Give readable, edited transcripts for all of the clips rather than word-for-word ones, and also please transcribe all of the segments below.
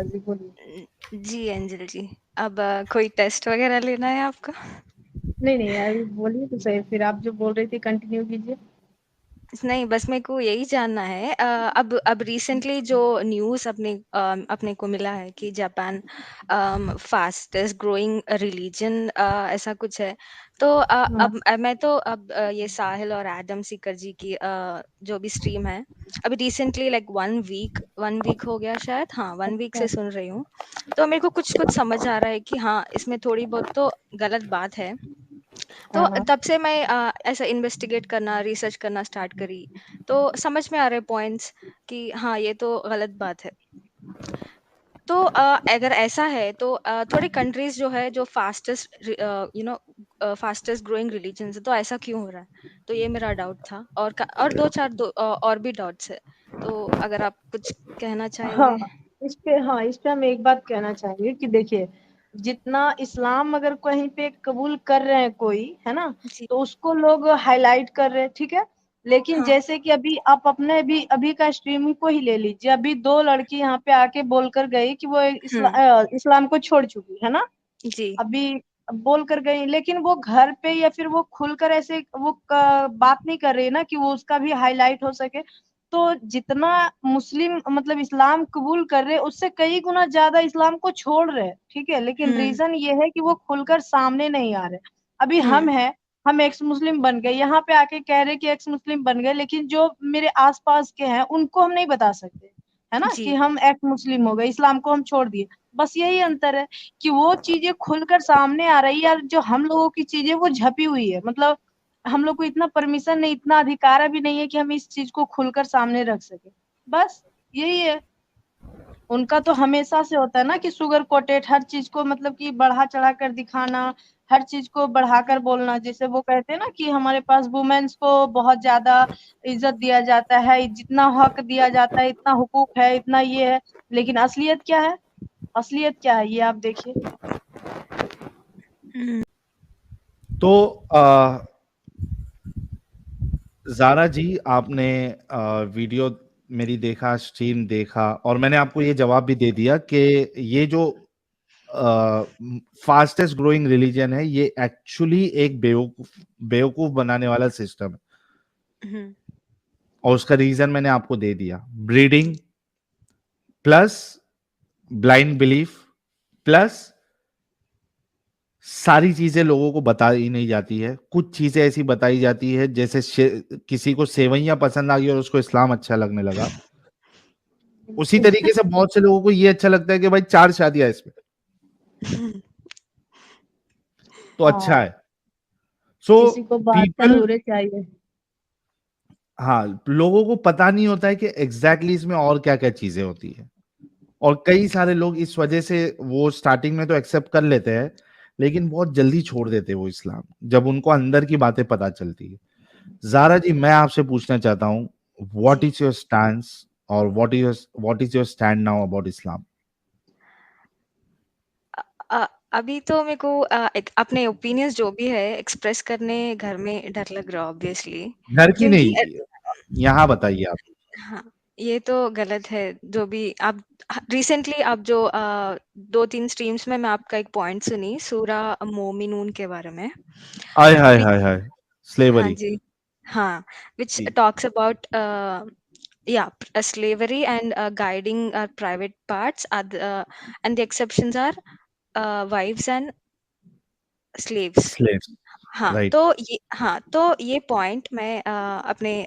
जी बोलिए। जी अंजलि जी, अब कोई टेस्ट वगैरह लेना है आपका? नहीं अभी बोलिए तो सही, फिर आप जो बोल रही थी कंटिन्यू कीजिए। नहीं, बस मेरे को यही जानना है। अब रिसेंटली जो न्यूज़ अपने को मिला है कि जापान फास्टेस्ट ग्रोइंग रिलीजन ऐसा कुछ है। तो हाँ। मैं तो ये साहिल और एडम सीकर जी की जो भी स्ट्रीम है, अभी रिसेंटली लाइक 1 वीक हो गया शायद, हाँ 1 वीक अच्छा। से सुन रही हूँ। तो मेरे को कुछ कुछ समझ आ रहा है कि हाँ, इसमें थोड़ी बहुत तो गलत बात है। तो हाँ। तब से मैं ऐसा इन्वेस्टिगेट करना, रिसर्च करना स्टार्ट करी। तो समझ में आ रहे पॉइंट्स कि हाँ, ये तो गलत बात है। तो अगर ऐसा है तो थोड़ी कंट्रीज जो है जो फास्टेस्ट ग्रोइंग रिलीजन्स है, तो ऐसा क्यों हो रहा है? तो ये मेरा डाउट था, और और भी डाउट्स है। तो अगर आप कुछ कहना चाहेंगे? हाँ, इस पे हम एक बात कहना चाहेंगे कि देखिए, जितना इस्लाम अगर कहीं पे कबूल कर रहे हैं कोई, है ना, जी। तो उसको लोग हाईलाइट कर रहे हैं, ठीक है। लेकिन हाँ। जैसे कि अभी आप अपने भी अभी का स्ट्रीम को ही ले लीजिए, अभी दो लड़की यहाँ पे आके बोलकर गई कि वो हम्म। इस्लाम को छोड़ चुकी है ना। जी। अभी बोल कर गई, लेकिन वो घर पे या फिर वो खुलकर ऐसे वो बात नहीं कर रही ना कि वो उसका भी हाईलाइट हो सके। तो जितना मुस्लिम मतलब इस्लाम कबूल कर रहे, उससे कई गुना ज्यादा इस्लाम को छोड़ रहे, ठीक है। लेकिन हम्म। रीजन ये है कि वो खुलकर सामने नहीं आ रहे। अभी हम्म। हम एक्स मुस्लिम बन गए, यहाँ पे आके कह रहे कि एक्स मुस्लिम बन गए, लेकिन जो मेरे आसपास के हैं उनको हम नहीं बता सकते, है ना, जी। कि हम एक्स मुस्लिम हो गए, इस्लाम को हम छोड़ दिए। बस यही अंतर है कि वो चीजें खुलकर सामने आ रही है, और जो हम लोगों की चीजें वो झपी हुई है। मतलब हम लोग को इतना परमिशन नहीं, इतना अधिकार भी नहीं है कि हम इस चीज को खुलकर सामने रख सके। बस यही है। उनका तो हमेशा से होता है ना कि शुगर कोटेड हर चीज को, मतलब कि बढ़ा चढ़ा कर दिखाना, हर चीज को बढ़ाकर बोलना। जैसे वो कहते हैं ना कि हमारे पास वुमेन्स को बहुत ज्यादा इज्जत दिया जाता है, जितना हक दिया जाता है, इतना हुकूक है, इतना ये है। लेकिन असलियत क्या है? असलियत क्या है ये आप देखिए। हम्म। तो जारा जी, आपने वीडियो मेरी देखा, स्ट्रीम देखा, और मैंने आपको ये जवाब भी दे दिया कि ये जो फास्टेस्ट ग्रोइंग रिलीजन है, ये एक्चुअली एक बेवकूफ बनाने वाला सिस्टम है। हम्म। और उसका रीजन मैंने आपको दे दिया। Breeding plus blind belief plus सारी चीजें लोगों को बताई नहीं जाती है। कुछ चीजें ऐसी बताई जाती है जैसे किसी को सेवइयां पसंद आ गई और उसको इस्लाम अच्छा लगने लगा। उसी तरीके से बहुत से लोगों को ये अच्छा लगता है कि भाई 4 शादियां इसमें तो अच्छा हाँ, है। सो किसी को बादशाह पीपल, नूरे चाहिए। हाँ, लोगों को पता नहीं होता है कि एग्जैक्टली इसमें और क्या क्या चीजें होती है। और कई सारे लोग इस वजह से वो स्टार्टिंग में तो एक्सेप्ट कर लेते हैं, लेकिन बहुत जल्दी छोड़ देते हैं वो इस्लाम, जब उनको अंदर की बातें पता चलती है। जारा जी, मैं आपसे पूछना चाहता हूँ, व्हाट जी। इज योर स्टैंड, और what is your stand now about Islam? अभी तो मेरे को अपने ओपिनियंस जो भी है एक्सप्रेस करने घर में डर लग रहा है ऑब्वियसली। घर की क्योंकि नहीं, यहाँ बताइए आप। हाँ, ये तो गलत है जो भी आप रिसेंटली आप जो 2-3 स्ट्रीम्स में मैं आपका एक पॉइंट सुनी सूरा मोमिनून के बारे में। हाय हाय which- हाय हाय, हाँ स्लेवरी। जी। हाँ, which जी, talks about slavery and guiding our private parts and the exceptions are wives and slaves। Slaves, right. तो ये पॉइंट मैं अपने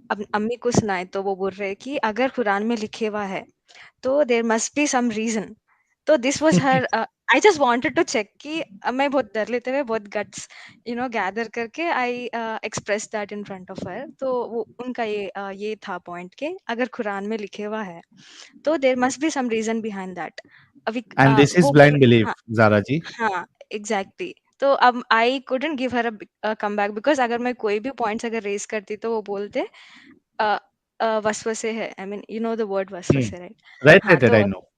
अम्मी को सुनाए तो वो बोल रहे कि अगर कुरान में लिखे हुआ है तो there must be some reason. तो this was her I just wanted to check कि मैं बहुत डर लेते हुए बहुत गट्स गैदर करके I express that in front of her. तो वो उनका ये था पॉइंट कि अगर कुरान में लिखे हुआ है तो there must be some reason behind that. अभी एंड दिस इज वो बोल ब्लाइंड बिलीफ, हाँ। जारा जी। हाँ, एग्जैक्टली। तो अब I couldn't give her a come back because अगर मैं कोई भी पॉइंट्स अगर रेज़ करती तो वो बोलते अ वसवसे है। I mean you know the word वसवसे, राइट? राइट हाँ, राइट राइट, तो आई नो।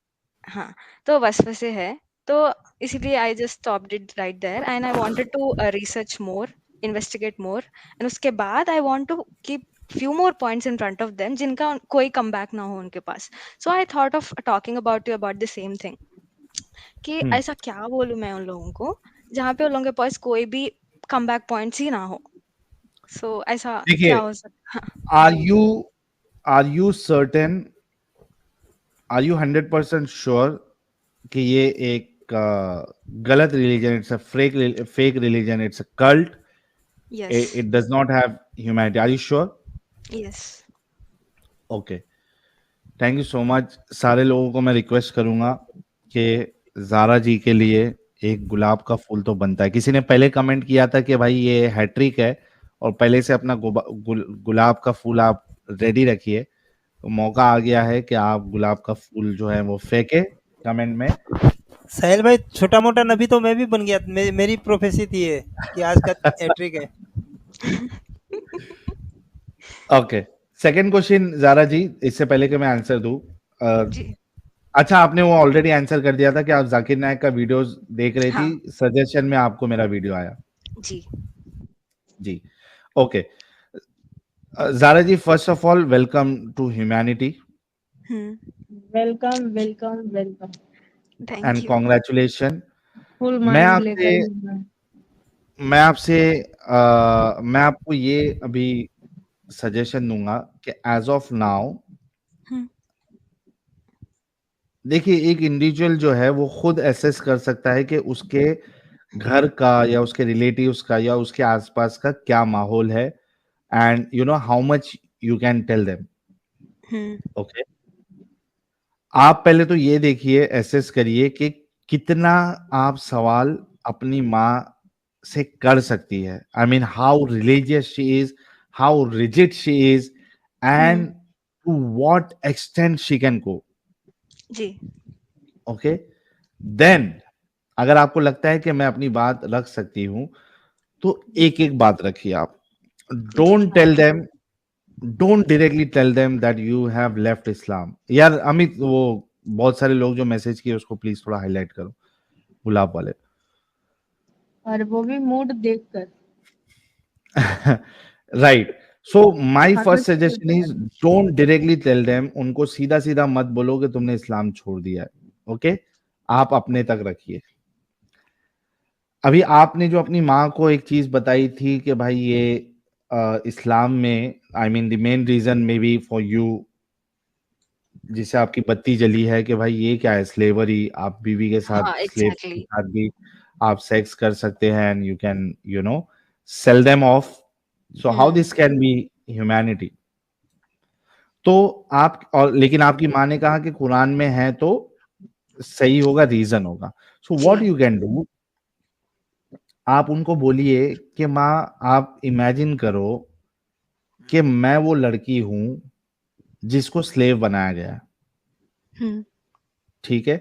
हाँ, तो वसवसे है। तो इसीलिए I just stopped it right there and I wanted to research more, investigate more and उसके बाद I want to keep few more points in front of them जिनका कोई comeback ना हो उनके पास. So I thought of talking about you about the same thing कि ऐसा क्या बोलूं मैं उन लोगों को जहाँ पे उन लोगों के पास कोई भी comeback points ही ना हो. So ऐसा देखिए, क्या हो सकता? are you certain, are you 100% sure कि ये एक गलत religion, it's a fake religion, it's a cult, Yes. it does not have humanity? Are you sure? Yes. Okay, thank you so much. सारे लोगों को मैं रिक्वेस्ट करूंगा कि जारा जी के लिए एक गुलाब का फूल तो बनता है. किसी ने पहले कमेंट किया था कि भाई ये हैट्रिक है और पहले से अपना गुलाब का फूल आप रेडी रखिए. तो मौका आ गया है कि आप गुलाब का फूल जो है वो फेंके कमेंट में. साहिल भाई, छोटा मोटा नबी तो मैं भी बन गया. मेरी प्रोफेसी थी ये कि आज का हैट्रिक है. ओके, सेकंड क्वेश्चन जारा जी, इससे पहले कि मैं आंसर दूं. जी. अच्छा, आपने वो ऑलरेडी आंसर कर दिया था कि आप जाकिर नायक का वीडियोस देख रही हाँ. थी, सजेशन में आपको मेरा वीडियो आया. जी. जी, ओके. जारा जी, first of all welcome to humanity welcome welcome welcome. Thank and you. Congratulation. Full मैं माइंड आपसे लेकर ही मैं आपको ये अभी सजेशन दूंगा कि एज ऑफ नाउ, हम्म. देखिए, एक इंडिविजुअल जो है वो खुद एसेस कर सकता है कि उसके घर का या उसके रिलेटिव्स का या उसके आसपास का क्या माहौल है, and you know how much you can tell them. Okay, आप पहले तो ये देखिए, एसेस करिए कि कितना आप सवाल अपनी माँ से कर सकती है. I mean, how religious she is, how rigid she is, and to what extent she can go. जी. ओके, देन अगर आपको लगता है कि मैं अपनी बात रख सकती हूं, तो एक एक बात रखिए आप. Don't tell them, don't directly tell them that you have left Islam. यार अमित, वो बहुत सारे लोग जो मैसेज किए उसको प्लीज थोड़ा हाईलाइट करो, गुलाब वाले. और वो भी मूड देखकर. राइट. सो माय हाँ, फर्स्ट तो suggestion is don't directly tell them. उनको सीधा सीधा मत बोलो कि तुमने इस्लाम छोड़ दिया है. ओके, आप अपने तक रखिए. अभी आपने जो अपनी माँ को एक चीज बताई थी कि भाई ये इस्लाम में, I mean the main reason may be for you, जिससे आपकी बत्ती जली है कि भाई ये क्या है, स्लेवरी. आप बीवी के साथ, हाँ, स्लेव के exactly. साथ भी आप सेक्स कर सकते हैं, and you can you know sell them of. So how this can be humanity? तो आप, और लेकिन आपकी माँ ने कहा कि कुरान में है तो सही होगा, रीजन होगा. सो व्हाट जी. यू कैन डू, आप उनको बोलिए कि माँ, आप इमेजिन करो कि मैं वो लड़की हूं जिसको स्लेव बनाया गया, ठीक है,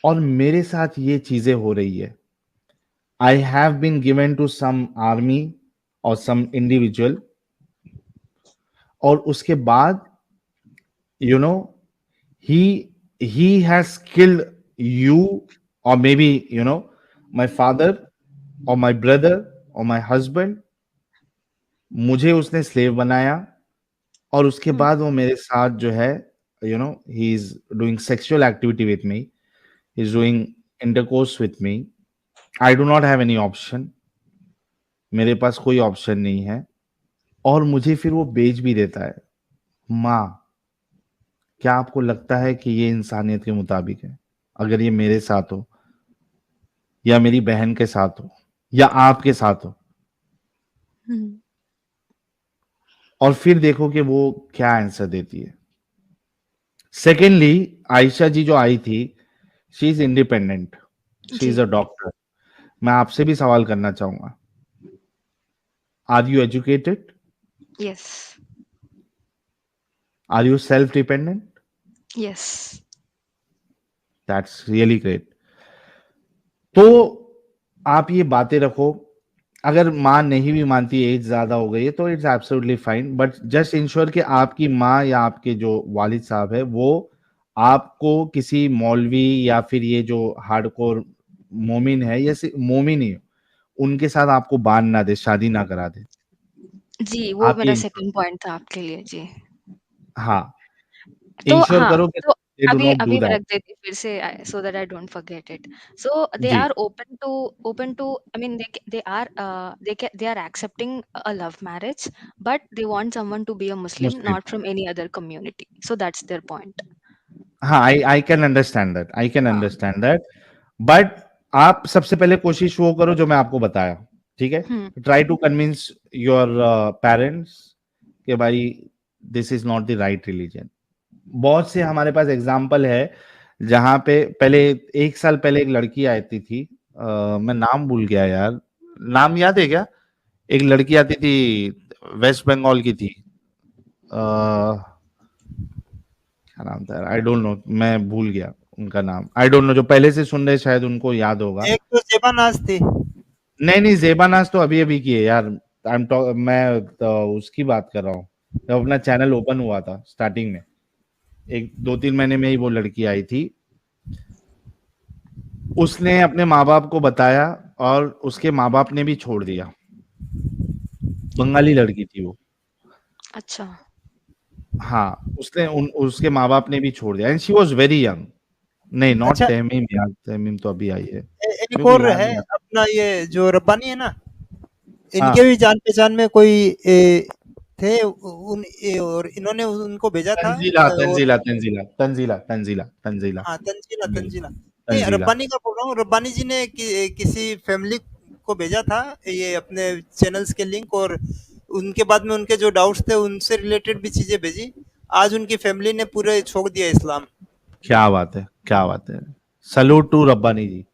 और मेरे साथ ये चीजें हो रही है. I have been given to some army और सम इंडिविजुअल, और उसके बाद you know he has killed you, or maybe you know my father or my brother or my husband. मुझे उसने स्लेव बनाया, और उसके बाद वो मेरे साथ जो है, you know, he is doing sexual activity with me, he is doing intercourse with me. I do not have any option, मेरे पास कोई ऑप्शन नहीं है, और मुझे फिर वो बेच भी देता है. माँ, क्या आपको लगता है कि ये इंसानियत के मुताबिक है? अगर ये मेरे साथ हो, या मेरी बहन के साथ हो, या आपके साथ हो, और फिर देखो कि वो क्या आंसर देती है. सेकेंडली, आयशा जी जो आई थी, she is independent, she is a doctor. मैं आपसे भी सवाल करना चाहूंगा, are you educated? Yes. Are you self dependent? Yes. That's really great. तो आप ये बातें रखो. अगर माँ नहीं भी मानती, एज ज्यादा हो गई है, तो it's absolutely fine, but just ensure कि आपकी माँ या आपके जो वालिद साहब है वो आपको किसी मौलवी या फिर ये जो हार्डकोर मोमिन है, या मोमिन ही, उनके साथ आपको बांध ना दे, शादी ना करा दे. जी, वो आप मेरा ये सेकंड पॉइंट था आपके लिए। जी। हाँ, तो इंश्योर हाँ, करो कि तो दे डू अभी नॉट डू अभी मैं दैट। रख देती हूँ फिर से so that I don't forget it. So they जी, are open to I mean they are accepting a love marriage, but they want someone to be a Muslim Muslim. Not from any other community. So that's their point. हाँ, I can understand that, I can हाँ। Understand that. But आप सबसे पहले कोशिश वो करो जो मैं आपको बताया, ठीक है? हुँ। Try to convince your parents कि भाई this is not the right religion. बहुत से हमारे पास एग्जाम्पल है जहां पे पहले 1 साल पहले एक लड़की आती थी, मैं नाम भूल गया यार, नाम याद है क्या? एक लड़की आती थी, वेस्ट बंगाल की थी, क्या नाम था? आई डोंट नो, मैं भूल गया उनका नाम। आई डोंट नो, जो पहले से सुन रहे शायद उनको याद होगा। एक तो ज़ेबा नाज़ थी। नहीं नहीं, ज़ेबा नाज़ तो अभी अभी की है यार। मैं तो उसकी बात कर रहा हूँ, जब अपना चैनल ओपन हुआ था स्टार्टिंग में, एक 2-3 महीने में ही वो लड़की आई थी। उसने अपने माँ बाप को बताया और उसके माँ बाप ने भी छोड़ दिया। बंगाली लड़की थी वो। अच्छा। हाँ, उसके माँ बाप ने भी छोड़ दिया and she was very young. नहीं, नॉट अच्छा, तहमीम यार, तहमीम तो अभी आई है, एक मेरे को और याद है नहीं आता। अपना ये जो रब्बानी है ना, इनके हाँ, भी जान पहचान में कोई थे और इन्होंने उनको भेजा था तंजीला और तंजीला तंजीला तंजीला तंजीला तंजीला हाँ, तंजीला तंजीला तंजीला नहीं, तंजीला। रब्बानी का बोल रहा हूँ। रब्बानी जी ने किसी फैमिली को भेजा था ये अपने चैनल्स के लिंक, और उनके बाद में उनके जो डाउट्स थे उनसे रिलेटेड भी चीजें भेजी। आज उनकी फैमिली ने पूरे छोड़ दिया इस्लाम। क्या बात है, क्या बात है। सलूट टू रब्बानी जी।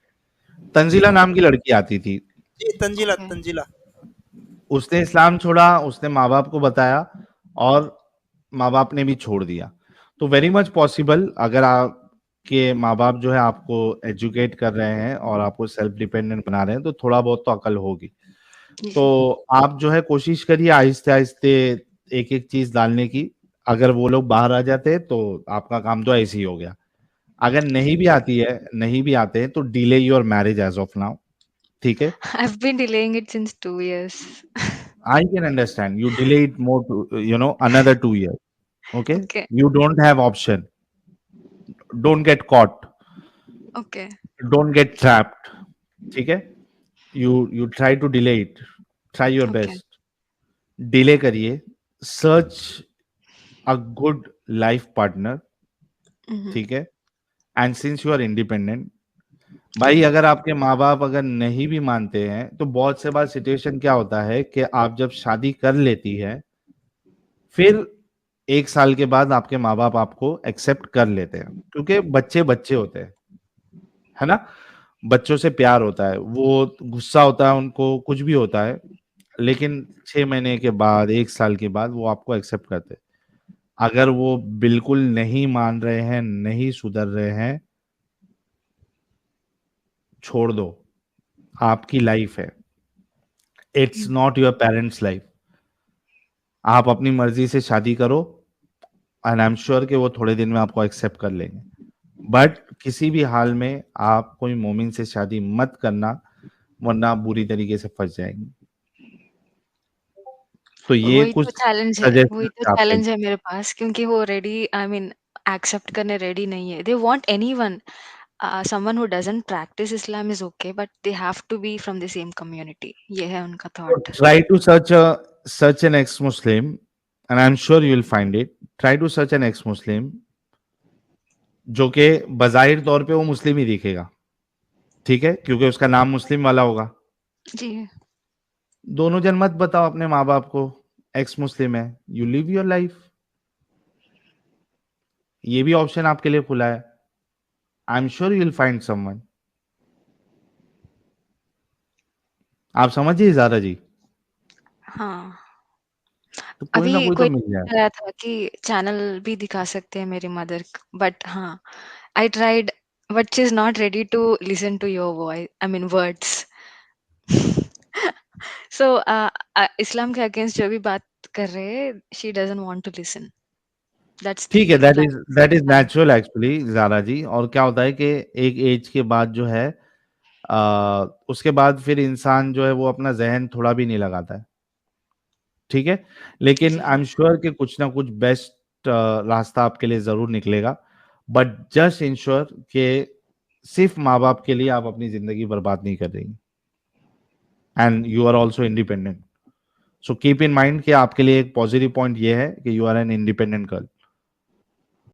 तंजीला नाम की लड़की आती थी, जी, तंजीला ओके। तंजीला। उसने इस्लाम छोड़ा, उसने माँ बाप को बताया और माँ बाप ने भी छोड़ दिया। तो वेरी मच पॉसिबल, अगर आपके माँ बाप जो है आपको एजुकेट कर रहे हैं और आपको सेल्फ डिपेंडेंट बना रहे हैं, तो थोड़ा बहुत तो अकल होगी। तो जी। आप जो है कोशिश करिए आहिस्ते आहिस्ते एक एक चीज डालने की। अगर वो लोग बाहर आ जाते तो आपका काम तो ऐसे ही हो गया। अगर नहीं भी आती है, नहीं भी आते हैं, तो delay your marriage as of now, ठीक है? I have been delaying it since 2 years. I can understand. You delay it more to, another 2 years. Okay? Okay, You don't have option. Don't get caught. Okay, Don't get trapped. ठीक है? You try to delay it. Try your okay. best. Delay करिए. Search a good life partner. हुँ। ठीक है? And since you are independent, भाई अगर आपके माँ बाप अगर नहीं भी मानते हैं, तो बहुत से बार सिचुएशन क्या होता है कि आप जब शादी कर लेती है, फिर 1 साल के बाद आपके माँ बाप आपको एक्सेप्ट कर लेते हैं, क्योंकि बच्चे बच्चे होते हैं, है ना? बच्चों से प्यार होता है, वो गुस्सा होता है उनको, कुछ भी होता है, लेकिन 6 महीने के बाद, 1 साल के बाद वो आपको एक्सेप्ट करते हैं। अगर वो बिल्कुल नहीं मान रहे हैं, नहीं सुधर रहे हैं, छोड़ दो। आपकी लाइफ है, it's not your parents life. आप अपनी मर्जी से शादी करो एंड आई एम श्योर कि वो थोड़े दिन में आपको एक्सेप्ट कर लेंगे। बट किसी भी हाल में आप कोई मोमिन से शादी मत करना, वरना आप बुरी तरीके से फंस जाएंगे। तो ये कुछ वही सजेशन तो आपके चैलेंज लिए। है मेरे पास, क्योंकि वो रेडी आई मीन एक्सेप्ट करने रेडी नहीं है। They want anyone, someone who doesn't practice Islam is okay, but they have to be from the same community. ये है उनका थॉट। Try to search an ex Muslim and I am sure you will find it. Try to search an ex Muslim जो कि बज़ाहिर तौर पे वो मुस्लिम ही दिखेगा, ठीक है, क्योंकि उसका नाम मुस्लिम वाला होगा। जी। दोनों जन मत बताओ अपने माँ बाप को एक्स मुस्लिम है, यू लिव योर लाइफ। ये भी ऑप्शन आपके लिए खुला है। आई am sure you will find someone. आप समझिए ज़ारा जी, हाँ। तो कोई ना अभी कोई तो कोई मिल जाए। पूछ रहा था कि चैनल भी दिखा सकते हैं मेरी मदर, बट हाँ, I tried, but she is not ready to listen to your voice I mean words. So Islam के अगेंस्ट जो भी बात कर रहे हैं, she doesn't want to listen. That's the ठीक है, that is climax. Natural actually Zara जी। और क्या होता है कि एक एज के बाद जो है, उसके बाद फिर इंसान जो है वो अपना जहन थोड़ा भी नहीं लगाता है। ठीक है, लेकिन जी। आई एम श्योर कि कुछ ना कुछ बेस्ट रास्ता आपके लिए जरूर निकलेगा, बट जस्ट इंश्योर कि सिर्फ माँ बाप के लिए आप अपनी जिंदगी बर्बाद नहीं कर रही, and you are also independent. So keep in mind कि आपके लिए एक पॉजिटिव पॉइंट ये है कि you are an independent girl.